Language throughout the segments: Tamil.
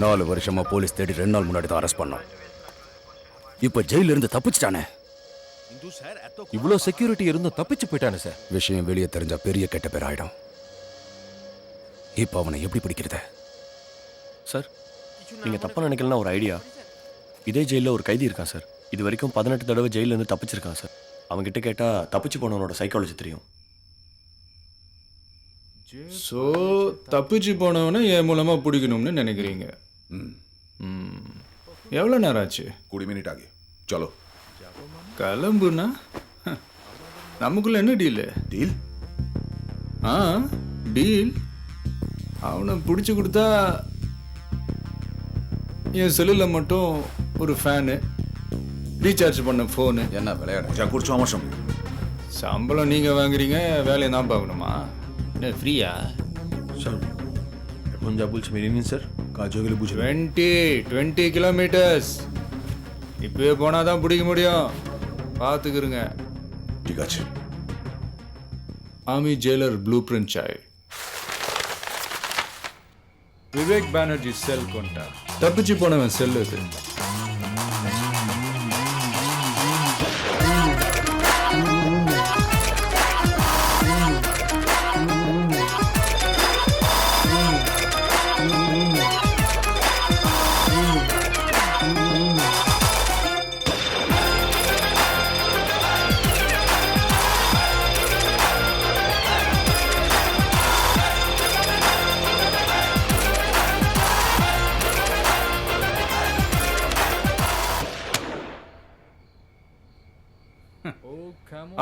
நாலு வருஷமா போலீஸ் தேடி 2 நாள் முன்னாடி தான் அரெஸ்ட் பண்ணோம். இப்ப ஜெயில இருந்து தப்பிச்சிட்டானே. இவ்வளோ செக்யூரிட்டி இருந்தும் தப்பிச்சு போயிட்டானே சார். விஷயம் வெளியே தெரிஞ்சா பெரிய கெட்ட பேர் ஆயிடும். இப்ப அவனை எப்படி பிடிக்கிறது? சார், நீங்க தப்பா நினைக்கலன்னா ஒரு ஐடியா. இதே ஜெயிலில் ஒரு கைதி இருக்கான் சார். இது வரைக்கும் 18 தடவை ஜெயில இருந்து தப்பிச்சிருக்கான் சார். அவன்கிட்ட கேட்டா தப்பிச்சு போனவனோட சைக்காலஜி தெரியும். ஸோ தப்பிச்சு போனவனை என் மூலமா பிடிக்கணும்னு நினைக்கிறீங்க? எவ்வளோ நேரம் ஆச்சு? 20 मिनट आगे चलो. கிளம்புனா நமக்குள்ள என்ன டீல்? डील? டீல். அவனை பிடிச்சி கொடுத்தா என் செல்லில் மட்டும் ஒரு ஃபேனு, ரீசார்ஜ் பண்ண ஃபோனு. என்ன விளையாட? मजा করছো আমার সঙ্গে? சம்பளம் நீங்கள் வாங்குறீங்க, வேலையை தான் பார்க்கணுமா? என்ன ஃப்ரீயா? স্যার, এখন যা বলছি মেনে নিন স্যার. কাজ হয়ে গেলে বুঝবে. 20 கிலோமீட்டர்ஸ். இப்பவே போனால் தான் பிடிக்க முடியும். பார்த்துக்கிறங்க. ঠিক আছে. ஆர்மி ஜெயிலர் ப்ளூ பிரிண்ட் சாய். விவேக் பானர்ஜி செல் கொண்டா. தப்பிச்சு போனவன் செல் இது.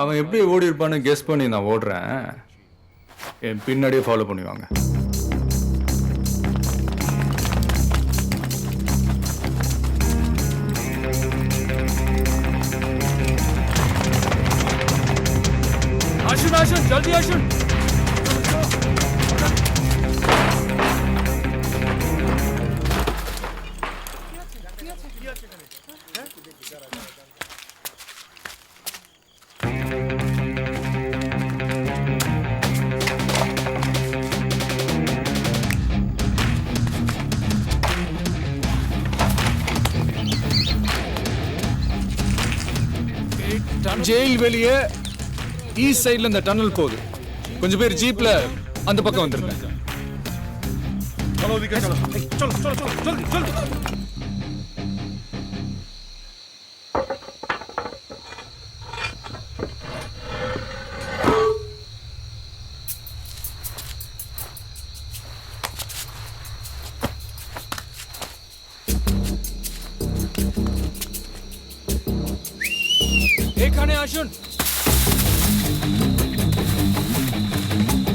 அவன் எப்படி ஓடி இருப்பான்னு கெஸ் பண்ணி நான் ஓடுறேன். என் பின்னாடியே ஃபாலோ பண்ணுவாங்க. আসুন আসুন, জলদি আসুন. ஜெயில் வெளியே ஈஸ்ட் சைடுல இந்த டனல் போகுது. கொஞ்சம் பேர் ஜீப்ல அந்த பக்கம் வந்துருங்க. चलो दिखा चलो. चलो चलो चलो जल्दी जल्दी. এখানে আসুন.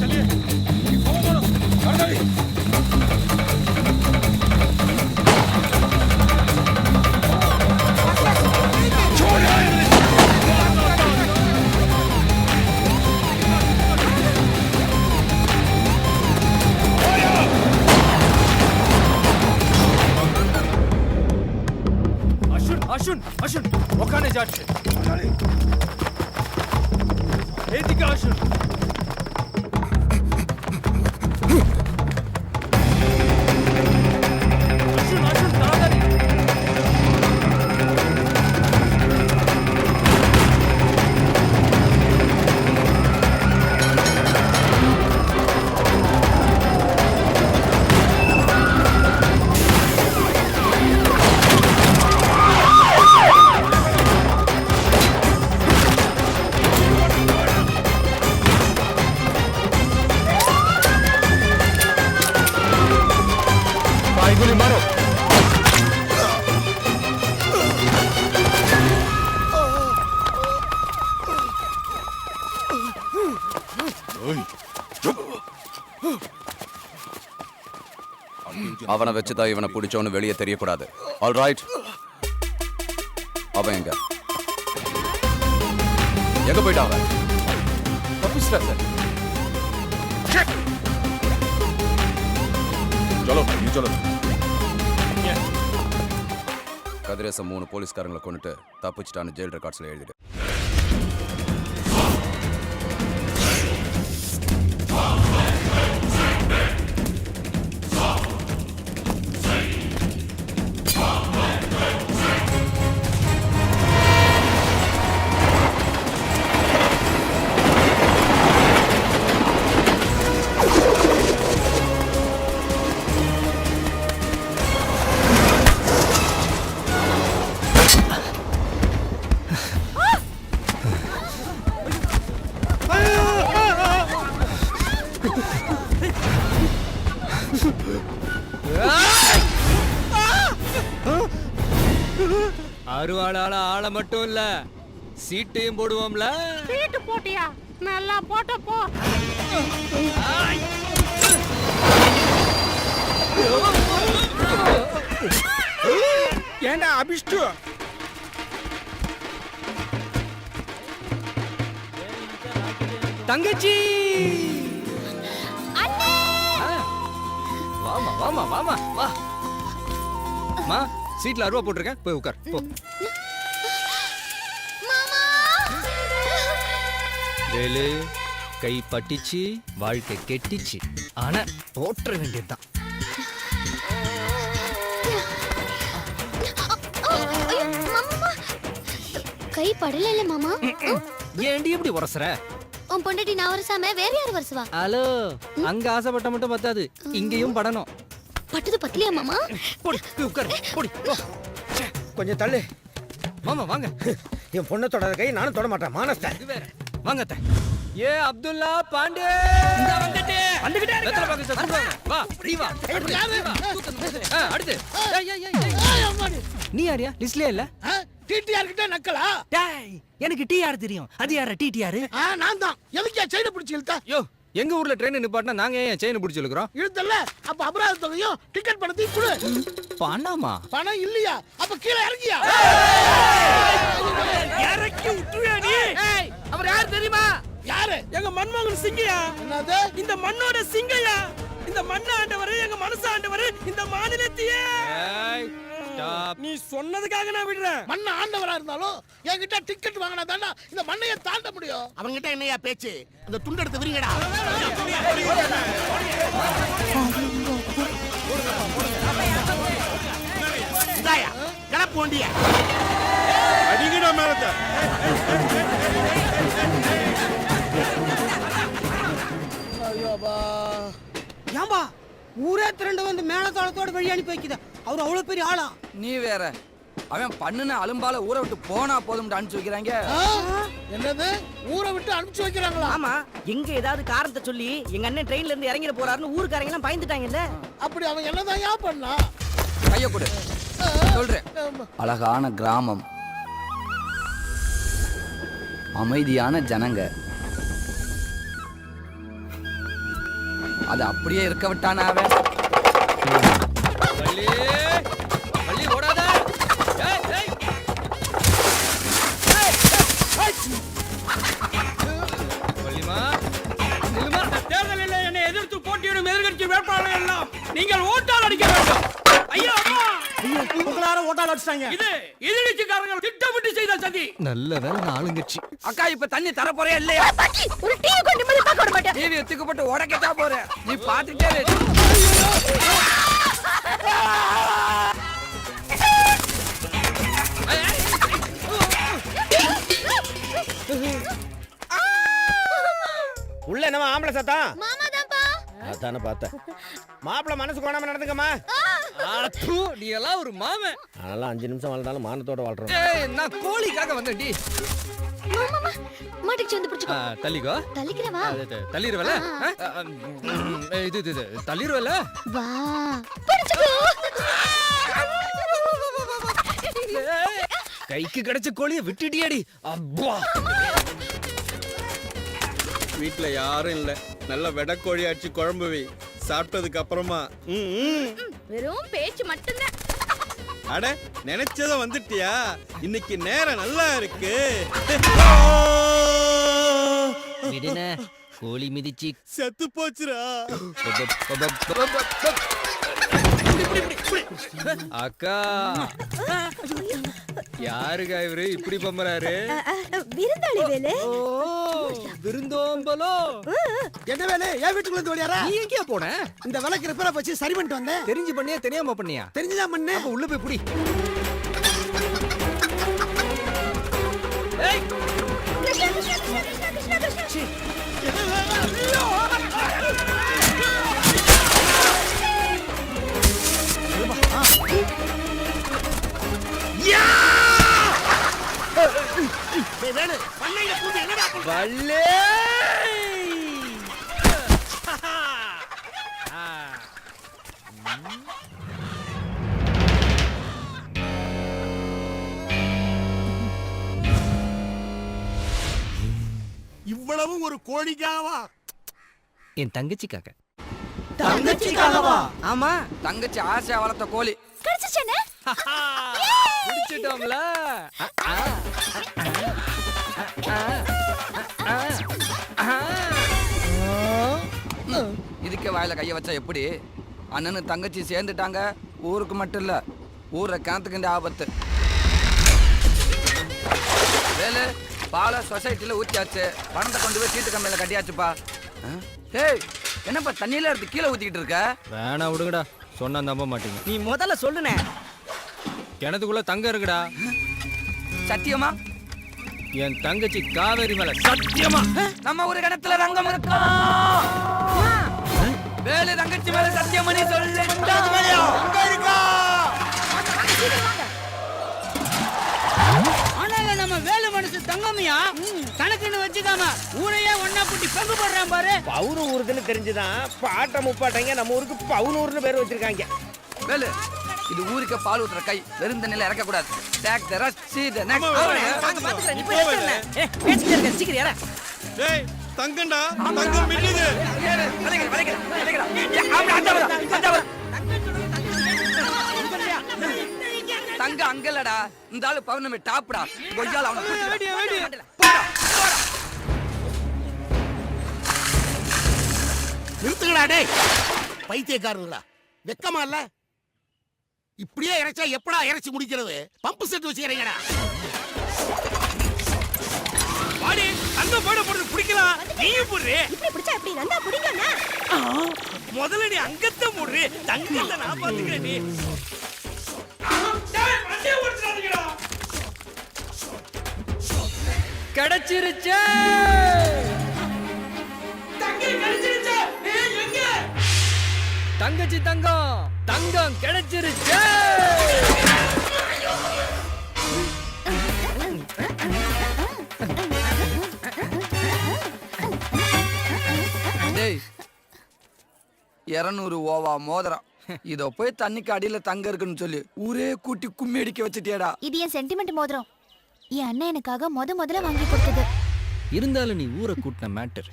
चलिए. फॉलो करो. गाड़ी. আসুন আসুন আসুন, ওখানে যাচ্ছে. এইদিকে আসুন. আসুন আসুন, তাড়াতাড়ি. அவனை வச்சுதான் இவனை பிடிச்சோன்னு வெளியே தெரியக்கூடாது. All right. அவன் எங்க போயிட்டான் அவன்? தப்பிச்சிட்டா சார். चलो ये चलो கதிரேசன் 3 போலீஸ்காரங்களை கொண்டுட்டு தப்பிச்சிட்டான்னு ஜெயில் ரெக்கார்ட்ஸ்ல எழுதிடு. அருவாளால ஆள மட்டும் இல்ல சீட்டையும் போடுவோம்ல. சீட்டு போட்டியா? நல்லா போட்ட போ. ஏண்டா அபிஷ்டு? தங்கச்சி வாமா வாமா வாமா வா. மா சீட்ல அருவா போட்டிருக்கேன், போய் உட்கார் போ. வேலு கை பட்டிச்சு, வாழ்க்கை கெட்டிச்சு. ஆனா போற்ற வேண்டியதுதான். கை படல இல்ல மாமா. ஏண்டி இப்படி உரசுற? உன் பொண்டாட்டி நான் வரசாம வேற யாரு வரசுவா? ஹலோ, அங்க ஆசைப்பட்ட மட்டும் பத்தாது, இங்கேயும் படணும். பட்டது பத்தலையா மாமா? போடி போய் உட்கார் போடி போ. கொஞ்சம் தள்ளு. மாமா வாங்க. என் பொண்ணை தொடாத கை நானும் தொட மாட்டேன். மானஸ்த இது வேற. வாங்க அத்தை. ஏ அப்துல்லா பாண்டே, இந்த வந்துட்டே வெத்தல பாக்க சொல்லுங்க. வா நீ வா. அடுத்து நீ யாரியா? லிஸ்ட்லயே இல்ல. டிடிஆர் கிட்ட நக்கலா? டேய், எனக்கு டிஆர் தெரியும். அது யாரா டிடிஆர்? நான் தான். எதுக்கு செயினை பிடிச்சி இழுத்த? யோ, எங்க ஊர்ல ட்ரெயின் நிப்பாட்டினா நாங்க ஏன் செயின் பிடிச்சி இழுக்கிறோம்? இழுத்தல்ல, அப்ப அபராத தொகையும் டிக்கெட் பணத்தையும் கொடு. பணமா? பணம் இல்லையா? அப்ப கீழே இறங்கியா? இறக்கி விட்டுறியா நீ? ஏய், அவர் யார் தெரியுமா? யாரு? எங்க மன்மோகன் சிங்கையா. என்னது? இந்த மண்ணோட சிங்கையா. இந்த மண்ண ஆண்டவர், எங்க மனசு ஆண்டவர், இந்த மாநிலத்தையே. நீ சொன்னதுக்காக நான் விடுறேன். மண்ண ஆண்டவரா இருந்தாலும் என்கிட்ட டிக்கெட் வாங்கினா தானே இந்த மண்ணைய தாண்ட முடியும். அவங்க கிட்ட என்னையா பேச்சு? அந்த துண்டு எடுத்து விரிங்கடா. இதாயா கிளப்பு வண்டிய அடிங்கடா மேலத்த. ஏம்பா ஊரே திரண்டு வந்து மேலத்தாளத்தோட வழி அனுப்பி வைக்குது. அவர் அவ்வளவு பெரிய ஆளா? நீ வேற. அவன் பண்ணுன அலும்பால ஊரை விட்டு போனா போதும் அனுப்பிச்சு வைக்கிறாங்க. என்னது? ஊரை விட்டு அனுப்பிச்சு வைக்கிறாங்களா? ஆமா, எங்க ஏதாவது காரணத்தை சொல்லி எங்க அண்ணன் ட்ரெயின்ல இருந்து இறங்கிட போறாருன்னு ஊருக்காரங்க எல்லாம் பயந்துட்டாங்கல்ல. அப்படி அவன் என்னதான் யா பண்ணா? கைய கொடு சொல்றேன். அழகான கிராமம், அமைதியான ஜனங்க, அது அப்படியே இருக்க விட்டானா அவன்? வள்ளி வள்ளி ஓடாத. ஏய் ஏய் வள்ளிமா நில்லுமா. தேர்தலில் என்னை எதிர்த்து போட்டியிடும் எதிர்க்கட்சி வேட்பாளர்கள் எல்லாம் நீங்கள் ஓட்டால் அடிக்க வேண்டும். ஐயா அம்மா, உங்களார ஓட்டால் அடிச்சாங்க. இது எதிர்க்கட்சிக்காரர்கள் திட்டமிட்டு செய்த சதி. நல்ல வேலை ஆளுங்கட்சி. அக்கா இப்ப தண்ணி தர போறே இல்லையா? ஒரு டீ கொண்டு வந்து பார்க்க விட மாட்டேன். டிவி எத்துக்கப்பட்டு உடக்கட்டா போற. நீ பாத்துட்டே இரு. உள்ள என்னவா ஆம்பளை சத்தம்? மாமா தான்ப்பா. அதானே பார்த்தேன். மாப்பிள்ள மனசு கோணாம நடந்துக்கமா. ஆத்து, நீ எல்லாம் ஒரு மாமன். அதெல்லாம் 5 நிமிஷம் வாழ்ந்தாலும் மானத்தோட வாழ்றோம். ஏய், நான் கோழிக்காக வந்தேன்டி. மாமா மாட்டிக்கு வந்து பிடிச்சுக்கோ. தள்ளிக்கோ. தள்ளிக்கிறவா? தள்ளிடுவல? இது தள்ளிடுவல? வா பிடிச்சுக்கோ. கைக்கு கிடைச்ச கோழியை விட்டுட்டியாடி. அப்பா, வீட்ல யாரும் இல்ல. நல்ல வெடக்கோழி அடிச்சு குழம்பு வை. சாப்பிட்டதுக்கு அப்புறமா வெறும் பேச்சு மட்டும்தான். அட நினைச்சத வந்துட்டியா? இன்னைக்கு நேரம் நல்லா இருக்கு. விடுன கோழி மிதிச்சு செத்து போச்சுடா. அக்கா யாருக்கா இவரு இப்படி பம்பறாரு? விருந்தாளி வேலை. விருந்தோம்பலோ. என்ன வேலை? என் வீட்டுக்குள்ள ஓடியாரா? நீ எங்கேயா போன? இந்த விளக்கு ரிப்பேரா வச்சு சரி பண்ணிட்டு வந்தேன். தெரிஞ்சு பண்ணியா தெரியாம பண்ணியா? தெரிஞ்சுதான் பண்ணேன். அப்ப உள்ள போய் புடி. கிருஷ்ணா, கிருஷ்ணா, கிருஷ்ணா, கிருஷ்ணா, கிருஷ்ணா, கிருஷ்ணா. வேணு பண்ணையில பூந்து என்னடா பண்ற? வல்லே. இவ்வளவு ஒரு கோழிக்காவா? என் தங்கச்சிக்காக. தங்கச்சிக்காகவா? ஆமா தங்கச்சி ஆசையா வளர்த்த கோழி. கிடைச்சிச்சேனே. பிடிச்சிட்டோம்ல. இதுக்கே வாயில கைய வச்சா எப்படி? அண்ணனு தங்கச்சி சேர்ந்துட்டாங்க. ஊருக்கு மட்டும் இல்ல, ஊரை கிணத்துக்கு ஆபத்து. வேலு பாலை சொசைட்டில ஊத்தியாச்சு. பணத்தை கொண்டு போய் சீட்டு கம்பியில கட்டியாச்சுப்பா. ஏய் என்னப்பா தண்ணியில எடுத்து கீழே ஊத்திக்கிட்டு இருக்க? வேணா விடுங்கடா, சொன்னா நம்ப மாட்டீங்க. நீ முதல்ல சொல்லுனே. கிணத்துக்குள்ள தங்கம் இருக்குடா. சத்தியமா? என் தங்கச்சி காவேரி மேல சத்தியமா. நம்ம ஒரு கிணத்துல ரங்கம் இருக்கா? வேலு தங்கச்சி மேல சத்தியம் பண்ணி சொல்லு. ஆனால நம்ம வேலு மனசு தங்கமியா கணக்குன்னு வச்சுக்காம ஊரையே ஒன்னா புட்டி பங்கு போடுறான் பாரு. பவுரு ஊருக்குன்னு தெரிஞ்சுதான் பாட்ட முப்பாட்டங்க நம்ம ஊருக்கு பவுனூர்னு பேர் வச்சிருக்காங்க. வேலு இது ஊருக்கு பால் ஊத்துற கை. வெறும் தண்ணியில இறக்க கூடாது. Take the rest see the next. வாங்க பாத்துக்கறேன். நீ போய் எடுத்துறேன். பேசிட்டே இருக்க சீக்கிரம் ஏற. டேய் தங்கண்டா, தங்கம் மின்னுது. தங்க அங்கலடா. இந்த ஆளு பௌர்ணமி டாப்டா. கொய்யால அவன நிறுத்துங்கடா டேய் பைத்தியக்காரங்களா. வெக்கமா இல்ல? இப்படியே இறைச்சா எப்படா இறைச்சி முடிக்கிறது? பம்பு செட் வச்சு இறங்கடா. வாடி தங்கம் போட போறது பிடிக்கலாம். நீயும் போடுறே. இப்படி பிடிச்சா எப்படி நந்தா பிடிக்கண்ணா? முதல்ல நீ அங்கத்தை போடுறே. தங்கத்தை நான் பாத்துக்கிறேன். நீ கிடைச்சிருச்சு. தங்கச்சி தங்கம் தங்கம் கிடைச்சிருச்சு. டேய் 200 ஓவா மோதிரம். இத போய் தண்ணிக்கு அடியில தங்க இருக்குன்னு சொல்லி ஊரே கூட்டி கும்மி அடிக்க வச்சுட்டியாடா. இது என் சென்டிமெண்ட் மோதிரம். என் அண்ணன் எனக்காக முதல்ல வாங்கி கொடுத்தது. இருந்தாலும் நீ ஊரை கூட்டின matter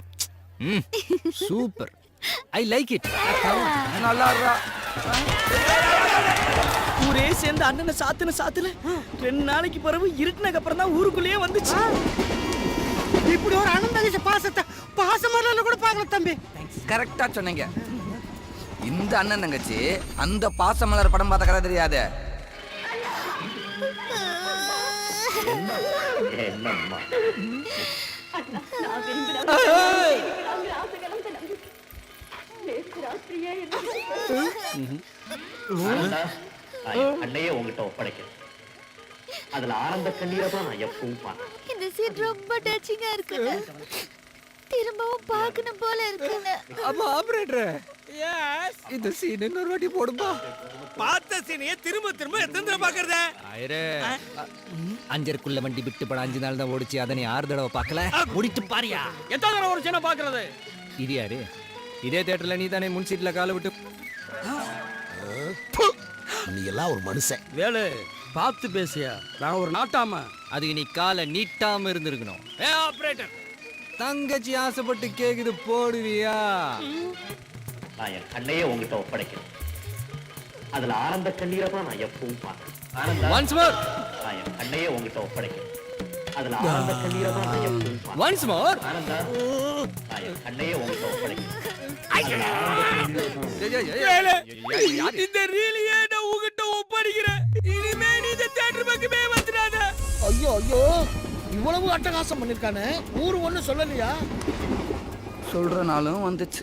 super. I like it. நல்லா இருக்கா? ஊரே சேர்ந்து அண்ணனை சாத்துன 2 நாளைக்கு பிறகு இருட்டினக்கு அப்புறம் தான் ஊருக்குள்ளேயே வந்துச்சு. இப்படி ஒரு அனந்த பாசத்தை பாசமரல கூட பார்க்கல தம்பி. கரெக்டா சொன்னீங்க. இந்த அண்ணன் தங்கச்சி அந்த பாசமலர் படம் பார்த்த கதை தெரியாது. அண்ணையே உங்ககிட்ட ஒப்படைக்கிறேன். அதுல ஆனந்த கண்ணீரை தான் நான் எப்பவும் பார்த்தேன். இந்த சீன் ரொம்ப டச்சிங்கா இருக்குங்க. திரும்பவும் பார்க்கணும் போல இருக்குங்க. ஆமா ஆபரேட்டர். எஸ் இந்த சீன் இன்னொரு வாட்டி போடுமா? பார்த்த சீனையே திரும்ப திரும்ப எத்தனை தடவை பாக்குறதே? ஐரே அஞ்சருக்குள்ள வண்டி விட்டு பட 5 நாள் தான் ஓடிச்சு. அதை நீ 6 தடவை பார்க்கல. முடிட்டு பாரியா. எத்தனை தடவை ஒரு சீனை பாக்குறது? இது யாரு? இதே தியேட்டர்ல நீ தானே முன் சீட்ல காலை விட்டு. நீ எல்லாம் ஒரு மனுஷன். வேலு பார்த்து பேசியா. நான் ஒரு நாட்டாம. அதுக்கு நீ காலை நீட்டாம இருந்திருக்கணும். ஏ ஆபரேட்டர் தங்கச்சி ஆசைப்பட்டு கேக்குது போடுவியா? நான் என் அண்ணையே உங்ககிட்ட ஒப்படைக்கிறேன். அதுல ஆனந்த கண்ணீரை தான் நான் எப்பவும் பார்க்கிறேன். ஆனந்தா, ஒன்ஸ் மோர் நான் என் கண்ணையே உங்ககிட்ட ஒப்படைக்கிறேன். அதுல ஆனந்த கண்ணீரை தான் நான் எப்பவும் பார்க்கிறேன். ஒன்ஸ் மோர் ஆனந்தா, நான் என் கண்ணையே உங்ககிட்ட ஒப்படைக்கிறேன். இந்த ரீலியே நான் உங்ககிட்ட ஒப்படைக்கிறேன். இனிமே நீ இந்த தியேட்டர் பக்கமே வந்துடாத. ஐயோ ஐயோ, இவ்வளவு அட்டகாசம் பண்ணிருக்கானே, ஊரு ஒண்ணு சொல்லலையா? சொல்ற நாளும் வந்துச்சு.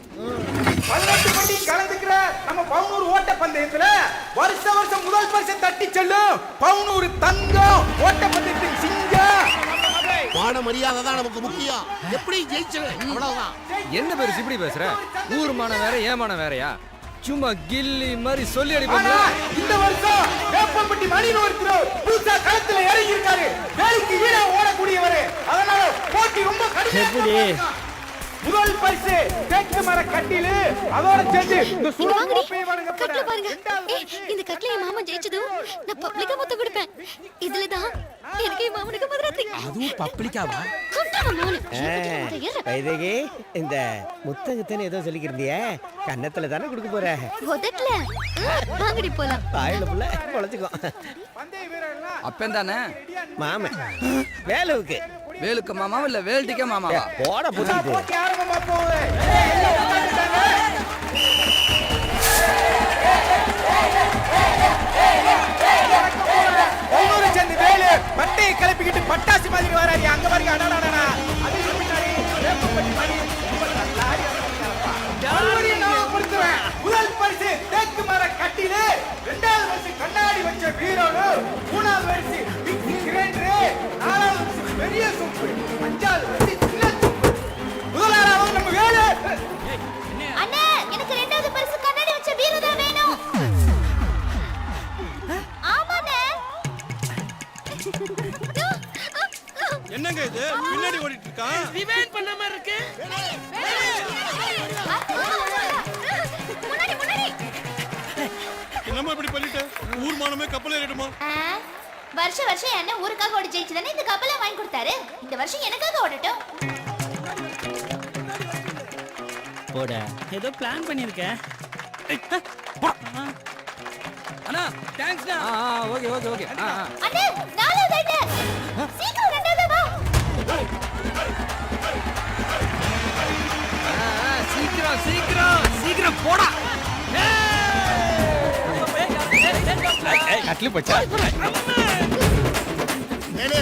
18 மணி கலந்துக்கிற நம்ம பவுனூர் ஓட்ட பந்தயத்துல வருஷம் முதல் பரிசை தட்டி செல்லும் பவுனூர் தங்கம் ஓட்ட பந்தயத்தின் சிங்கம். மான மரியாதை தான் நமக்கு முக்கியம். எப்படி ஜெயிச்சது அவ்வளவுதான். என்ன பேரு இப்படி பேசுற? ஊர்மான வேற ஏமான வேறயா? சும்மா கில்லி மாதிரி சொல்லி அடிப்பாங்க. இந்த வருஷம் வேப்பம்பட்டி மணின்னு ஒருத்தர் புதுசா களத்துல இறங்கி இருக்காரு. வேலைக்கு வீரா ஓடக்கூடியவர். அதனால போட்டி ரொம்ப கடுமையா. முதல் பரிசு தேக்கு மர கட்டிலு, அதோட சேர்த்து இந்த சுழல் கோப்பையை வழங்கப்பட. பாருங்க. இந்த கட்ல என் மாமா ஜெயிச்சதும் நான் பப்ளிக்கா மொத்த கொடுப்பேன். இதுலதான் எனக்கு என் மாமனுக்கு மதுராத்தி. அதுவும் பப்ளிக்காவா? வைதேகி, இந்த முத்தகத்தன்னு ஏதோ சொல்லிக்கிறியே, கன்னத்துல தானே கொடுக்க போற? உதட்டல. வாங்கடி போலாம். வாயில புள்ள பொழைச்சுக்கோ. அப்பந்தானே மாமன் வேலுவுக்கு வேலுக்கு மாமாவா இல்ல வேல்டிக்கே மாமாவா? போட புடிச்சு போட்டி ஆரம்பமா போகுது. ஒவ்வொரு சேர்ந்து வேலு பட்டையை கிளப்பிக்கிட்டு பட்டாசு மாதிரி வராரு. அங்க பாருங்க, அடாடாடா. அதுக்கு பின்னாடி வேப்பம்பட்டி மணி. மறுபடியும் நான் கொடுத்துறேன். முதல் பரிசு தேக்கு மர கட்டிலு, இரண்டாவது பரிசு கண்ணாடி வச்ச வீரோடு, மூணாவது பரிசு மிக்ஸி கிரைண்டரு, நாலாவது பரிசு பெரிய சொம்பு, அஞ்சாவது பரிசு சின்ன சொம்பு. முதலாவது நம்ம வேலு. அண்ணா, எனக்கு இரண்டாவது பரிசு கண்ணாடி வச்ச வீரோ தான் வேணும். ஆமாண்ணே. என்னங்க இது பின்னாடி ஓடிட்டு இருக்கான்? டிவைட் பண்ண மாதிரி இருக்கு. முன்னாடி முன்னாடி. என்னம்மா இப்படி பண்ணிட்ட? ஊர் மானமே கப்பல் ஏறிடுமா? வருஷம் என்ன ஊருக்காக ஓடி ஜெயிச்சுதானே இந்த கப்பலை வாங்கி கொடுத்தாரு. இந்த வருஷம் எனக்காக ஓடட்டும். போட ஏதோ பிளான் பண்ணிருக்கேன். அண்ணா தேங்க்ஸ்ண்ணா. Okay okay okay. அண்ணே, நாலாவது ஐட்டம். சீக்கிரம் ரெண்டாவது வா. சீக்கிரம் சீக்கிரம் சீக்கிரம் போடா. கட்லி பச்சா. வேலு,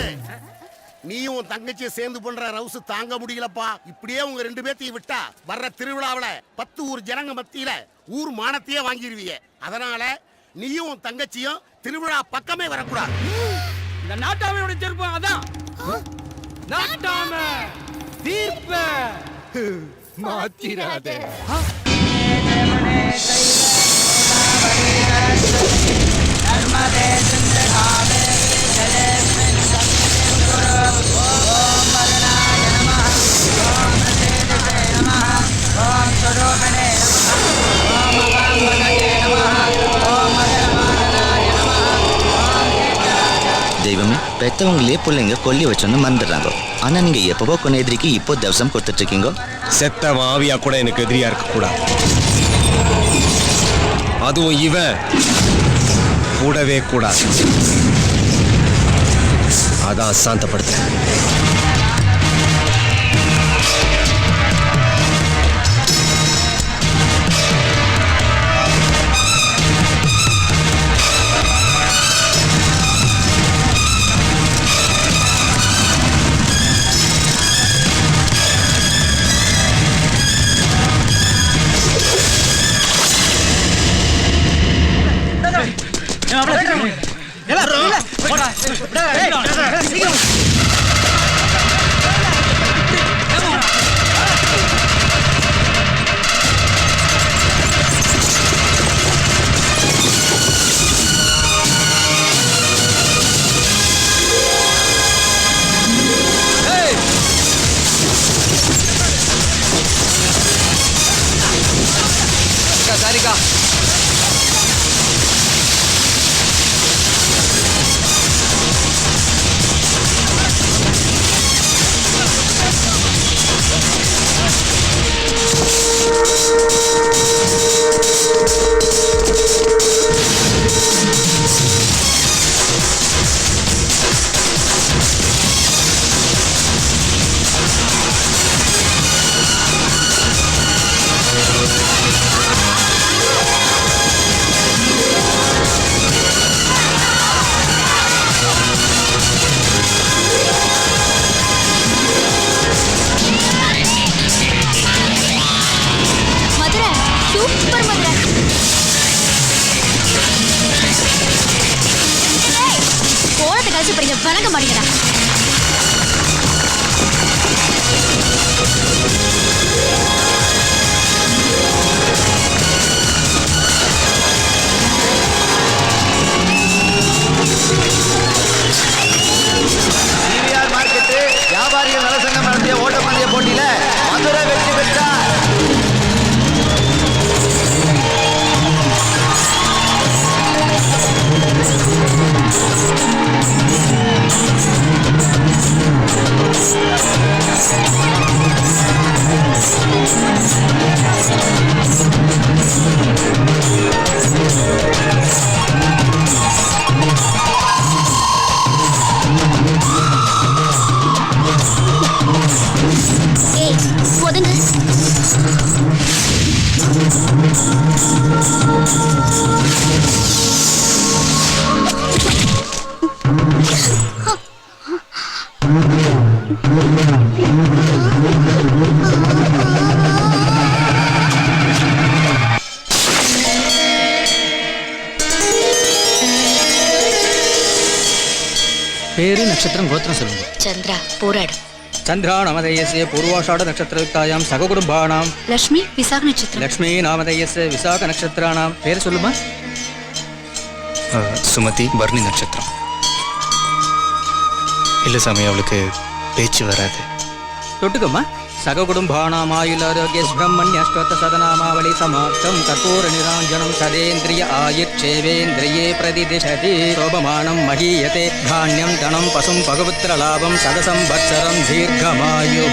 நீயும் உன் தங்கச்சியை சேர்ந்து பண்ற ரவுசு தாங்க முடியலப்பா. இப்படியே உங்க ரெண்டு பேத்தையும் விட்டா வர்ற திருவிழாவுல 10 ஊர் ஜனங்க மத்தியில ஊர் மானத்தையே வாங்கிடுவீங்க. அதனால நீயும் உன் தங்கச்சியும் திருவிழா பக்கமே வரக்கூடாது. இந்த நாட்டாமையோட செருப்பு அதான். நாட்டாமை தீர்ப்ப மாத்திராத. தெய்வமே, பெத்தவங்களே பிள்ளைங்க கொல்லி வச்சோன்னு மறந்துடுறாங்க. ஆனா நீங்க எப்பவோ கொன்ன எதிரிக்கு இப்போ தவசம் கொடுத்துட்டு இருக்கீங்க. செத்த ஆவியா கூட எனக்கு எதிரியா இருக்க கூடாது. அதுவும் இவன் கூடவே கூடாது. அதான் சாந்தப்படுத்த. சாரிக்கா. இப்ப நீங்க வணங்க மாட்டீங்கடா. மார்க்கெட்டு வியாபாரிகள் நலசங்கம் நடத்திய ஓட்டப்பந்தய போட்டியில மதுரை வெற்றி பெற்றார். ஏய் ஒதுங்க. பேரு நட்சத்திரம் கோத்திரம் சொல்லுங்க. சந்திரா போராடு. சந்திரா நாமதேயஸ்ய பூர்வாஷாட நட்சத்திரயுக்தாயாம் சககுடும்பானாம். லட்சுமி விசாக நட்சத்திரம். லக்ஷ்மி நாமதேயஸ்ய விசாக நட்சத்திரானாம். பேர் சொல்லுமா? சுமதி பர்ணி நட்சத்திரம். இல்லை சாமி, அவளுக்கு பேச்சு வராது. தொட்டுக்கம்மா. சககுடும்பானாம் ஆயுளாரோக்கிய சுப்ரமண்யஷ்டோத்த சதநாமாவளி சமாப்தம் கற்பூர நிராஞ்சனம் சதேந்திரிய ஆயுட்சேவேந்திரியே பிரதிதிஷதி சோபமானம் மகீயதே தானியம் தனம் பசும் பகுபுத்திர லாபம் சதசம்பத்சரம் தீர்க்கமாயு.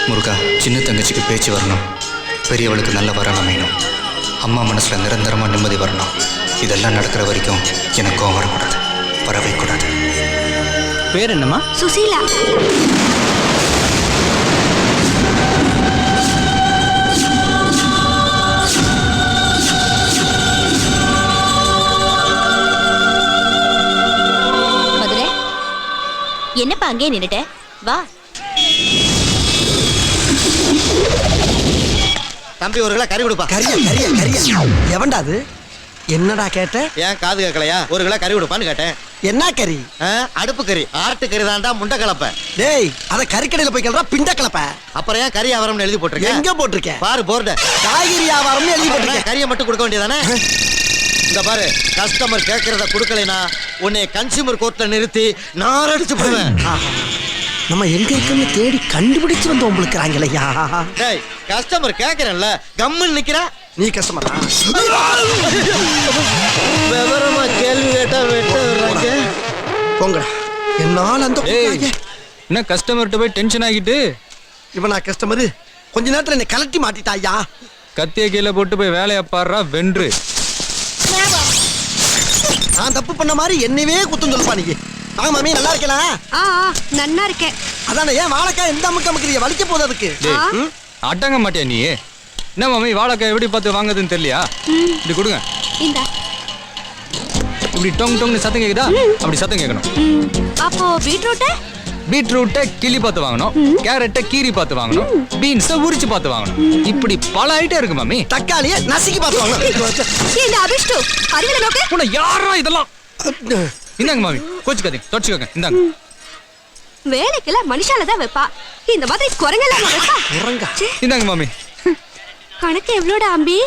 முருகா, சின்ன தங்கச்சிக்கு பேச்சு வரணும், பெரியவளுக்கு நல்ல வரணும் அமையணும், அம்மா மனசில் நிரந்தரமாக நிம்மதி வரணும். இதெல்லாம் நடக்கிற வரைக்கும் எனக்கும் வரக்கூடாது, வரவே கூடாது. பேர் என்னம்மா? சுசீலா. மதுரை, என்னப்பா அங்கே நின்னுட்ட? வா. தம்பி ஒரு கிலோ கறி கொடுப்பா. கரியா கரியா கரியா எவன்டா அது? என்னடா கேட்ட? ஏன் காது கேட்கலையா? ஒரு கிலோ கறி கொடுப்பான்னு கேட்டேன். என்ன கறி? அடுப்பு கறி. ஆட்டு கறி தான்டா முண்டை கலப்ப. டேய், அத கறிக்கடையில போய் கேள்றா, பிண்ட கலப்ப. அப்புறம் ஏன் கறி வியாபாரம்னு எழுதி போட்டிருக்கேன்? எங்க போட்டிருக்கேன்? பாரு போர்டு. காய்கறி வியாபாரம்னு எழுதி போட்டிருக்கேன். கறியை மட்டும் கொடுக்க வேண்டியதானே? இந்த பாரு, கஸ்டமர் கேட்கறத கொடுக்கலைனா உன்னை கன்சியூமர் கோர்ட்ல நிறுத்தி நான் அடிச்சு போடுவேன். நம்ம எங்க இருக்குன்னு தேடி கண்டுபிடிச்சு வந்து உங்களுக்குறாங்களையா? டேய், கஸ்டமர் கேட்கறேன்ல, கம்முன்னு நிக்கிறா. நீ கஸ்டமரா? விவரமா கேள்வி கேட்டா வெட்ட வர்றாங்க. போங்கடா. என்னால அந்த என்ன கஸ்டமர்கிட்ட போய் டென்ஷன் ஆகிட்டு? இவன் நான் கஸ்டமரு கொஞ்ச நேரத்துல என்னை கலட்டி மாட்டிட்டாயா? கத்திய கீழே போட்டு போய் வேலையை பாடுறா வென்று. நான் தப்பு பண்ண மாதிரி என்னவே குத்தம் சொல்லுப்பா நீ. வாங்க மாமி, நல்லா இருக்கலாம்? நன்னா இருக்கேன். அதானே, ஏன் வாழைக்காய் எந்த அமுக்கு அமுக்குறிய? வலிக்க போகுது அதுக்கு. அடங்க மாட்டியா நீ? என்ன மாமி, வாழைக்காய் எப்படி பார்த்து வாங்குறதுன்னு தெரியலையா? இப்படி கொடுங்க. இந்தா. இப்படி டொங் டொங்னு சத்தம் கேக்குதா? அப்படி சத்தம் கேட்கணும். அப்போ பீட்ரூட்? பீட்ரூட்டை கிளி பார்த்து வாங்கணும், கேரட்டை கீரி பார்த்து வாங்கணும், பீன்ஸை உரிச்சு பார்த்து வாங்கணும். இப்படி பல ஐட்டம் இருக்கு மாமி. தக்காளியை நசுக்கி பார்த்து வாங்கணும். இந்த அபிஷ்டு அறிவில நோக்கு. உன்னை யாரா இதெல்லாம்? இந்தாங்க மாமி, கோச்சுக்காதீங்க, தொடச்சுக்கோங்க. இந்தாங்க. வேலைக்கெல்லாம் மனுஷால தான் வைப்பா, இந்த மாதிரி குரங்கெல்லாம் வைப்பா. குரங்கா? இந்தாங்க மாமி. கணக்கு எவ்வளோடா அம்பி?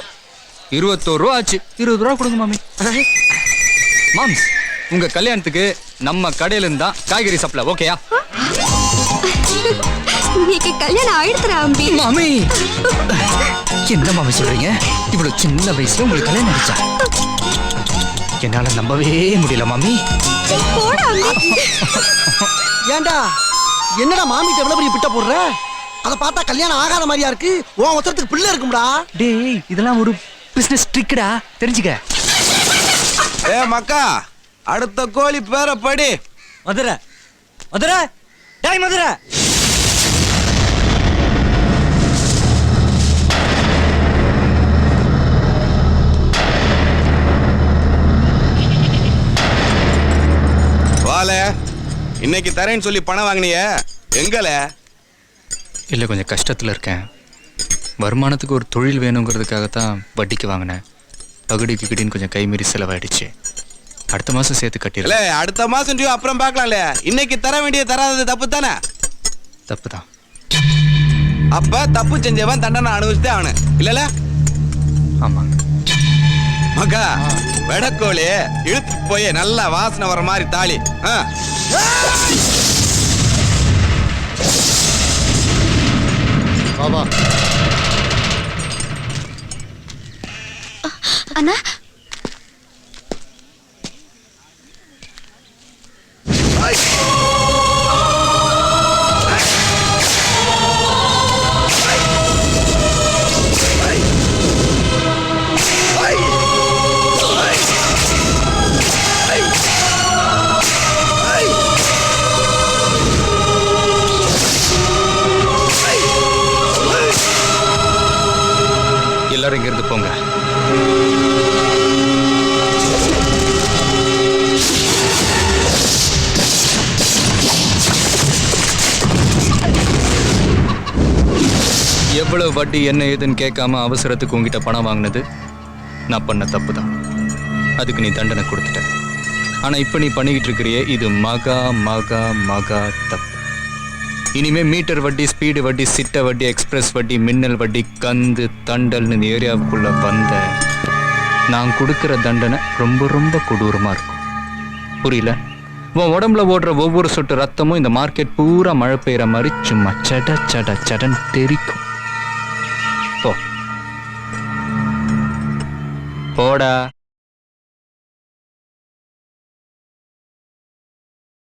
21 ரூபா ஆச்சு. 20 ரூபா கொடுங்க மாமி. மாம்ஸ், உங்க கல்யாணத்துக்கு நம்ம கடையில இருந்தா காய்கறி சப்ளை ஓகேயா? நீக்கு கல்யாணம் ஆயிடுத்துறா அம்பி. மாமி, என்ன மாமி சொல்றீங்க? இவ்வளவு சின்ன வயசுல உங்களுக்கு கல்யாணம் ஆயிடுச்சா? என்னால நம்பவே முடியல மாமி. போடா அம்பி. ஏண்டா, என்னடா மாமிட்ட எவ்வளவு பெரிய பிட்ட போடுற? அத பார்த்தா கல்யாணம் ஆகாத மாதிரியா இருக்கு. உன் ஒருத்தருக்கு பிள்ளை இருக்கும்டா. டேய், இதெல்லாம் ஒரு பிசினஸ் ட்ரிக்டா, தெரிஞ்சுக்க. ஏ மக்கா, அடுத்த கோழி பேரை படி. மதுரை மதுரை, டேய் மதுரை. வால, இன்னைக்கு தரேன்னு சொல்லி பணம் வாங்கினிய எங்கல? இல்லை, கொஞ்சம் கஷ்டத்தில் இருக்கேன். வருமானத்துக்கு ஒரு தொழில் வேணுங்கிறதுக்காகத்தான் வட்டிக்கு வாங்கினேன். பகுடிக்கு கிடின்னு கொஞ்சம் கைமீறி செலவாயிடுச்சு. அடுத்த மாசம் சேர்த்து இல்ல கட்டிடலாம். அடுத்த மாசம் டியூ அப்புறம் பார்க்கலாம்ல. இன்னைக்கு தர வேண்டிய தராதது தப்பு தானே? தப்பு தான். அப்ப தப்பு செஞ்சவன் தண்டனை அனுபவிச்சுட்டே அவனு இல்லல? ஆமாங்க. மகா வெடக்கோழி இழுத்து போய் நல்லா வாசனை வர மாதிரி தாலி. பாபா அண்ணா எல்லாரும் இங்க இருந்து போங்க. எவ்வளவு வட்டி என்ன ஏதுன்னு கேட்காம அவசரத்துக்கு உங்ககிட்ட பணம் வாங்கினது நான் பண்ண தப்பு தான். அதுக்கு நீ தண்டனை கொடுத்துட்ட. ஆனா இப்ப நீ பண்ணிக்கிட்டு இருக்கிறியே இது மகா மகா மகா தப்பு. இனிமே மீட்டர் வட்டி, ஸ்பீடு வட்டி, சிட்ட வட்டி, எக்ஸ்பிரஸ் வட்டி, மின்னல் வட்டி, கந்து தண்டல்னு இந்த ஏரியாவுக்குள்ள வந்த நான் கொடுக்கிற தண்டனை ரொம்ப ரொம்ப கொடூரமா இருக்கும். புரியல? உன் உடம்புல ஓடுற ஒவ்வொரு சொட்டு ரத்தமும் இந்த மார்க்கெட் பூரா மழை பெய்யற மாதிரி சும்மா சட சட சடன் தெரிக்கும். போ போடா.